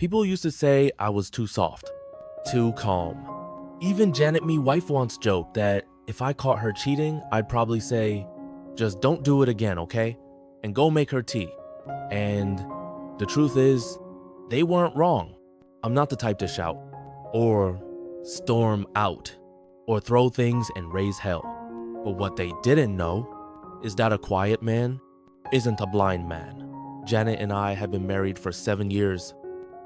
People used to say I was too soft, too calm. Even Janet me wife once joked that if I caught her cheating, I'd probably say, just don't do it again, okay? And go make her tea. And the truth is, they weren't wrong. I'm not the type to shout, or storm out, or throw things and raise hell. But what they didn't know is that a quiet man isn't a blind man. Janet and I had been married for 7 years.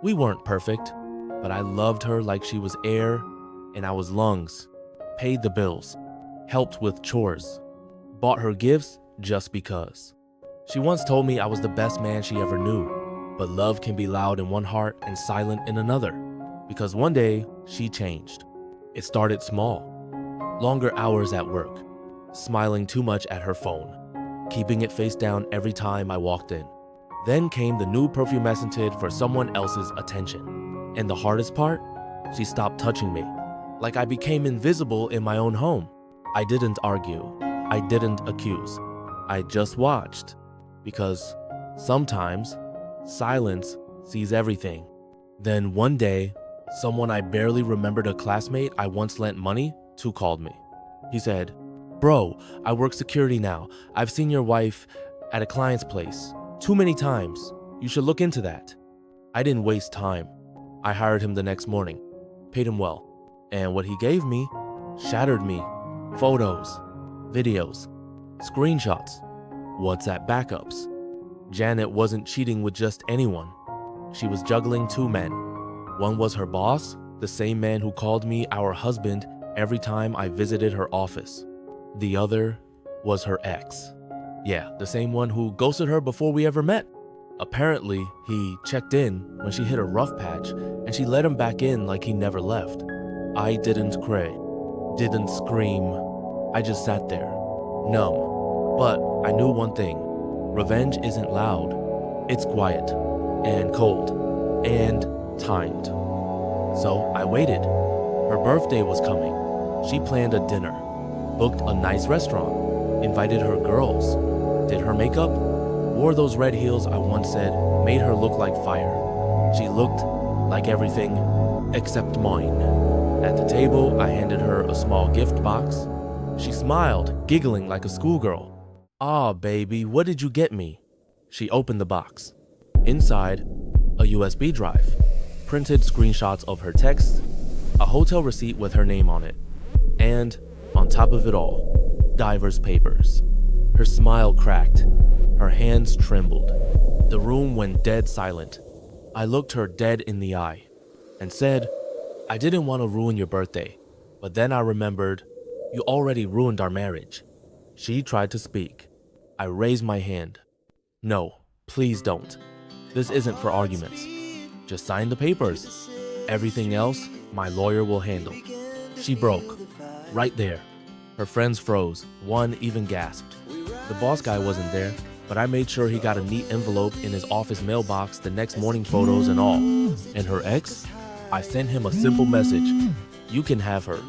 We weren't perfect, but I loved her like she was air and I was lungs, paid the bills, helped with chores, bought her gifts just because. She once told me I was the best man she ever knew, but love can be loud in one heart and silent in another, because one day she changed. It started small. Longer hours at work, smiling too much at her phone, keeping it face down every time I walked in. Then came the new perfume I scented for someone else's attention. And the hardest part? She stopped touching me, like I became invisible in my own home. I didn't argue. I didn't accuse. I just watched, because sometimes silence sees everything. Then one day, someone I barely remembered, a classmate I once lent money to, called me. He said, "Bro, I work security now. I've seen your wife at a client's place too many times. You should look into that." I didn't waste time. I hired him the next morning, paid him well, and what he gave me shattered me. Photos, videos, screenshots, WhatsApp backups. Janet wasn't cheating with just anyone. She was juggling two men. One was her boss, the same man who called me our husband every time I visited her office. The other was her ex. Yeah, the same one who ghosted her before we ever met. Apparently, he checked in when she hit a rough patch and she let him back in like he never left. I didn't cry, didn't scream. I just sat there, numb. But I knew one thing. Revenge isn't loud. It's quiet and cold and timed. So I waited. Her birthday was coming. She planned a dinner, booked a nice restaurant, invited her girls, did her makeup, wore those red heels I once said made her look like fire. She looked like everything except mine. At the table, I handed her a small gift box. She smiled, giggling like a schoolgirl. "Ah, baby, what did you get me?" She opened the box. Inside, a USB drive, printed screenshots of her texts, a hotel receipt with her name on it, and, on top of it all, diver's papers. Her smile cracked. Her hands trembled. The room went dead silent. I looked her dead in the eye and said, "I didn't want to ruin your birthday, but then I remembered you already ruined our marriage." She tried to speak. I raised my hand. "No, please don't. This isn't for arguments. Just sign the papers. Everything else, my lawyer will handle." She broke. Right there. Her friends froze. One even gasped. The boss guy wasn't there, but I made sure he got a neat envelope in his office mailbox, the next morning photos and all. And her ex? I sent him a simple message. "You can have her.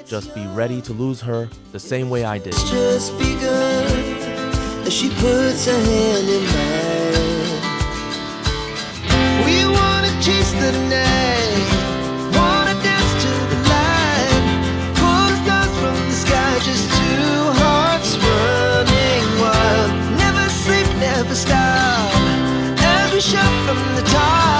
Just be ready to lose her the same way I did." It's just begun as she puts her hand in mine. We wanna chase the night, wanna dance to the light, pull the stars from the sky, just two hearts running wild. Never sleep, never stop, as we shout from the top.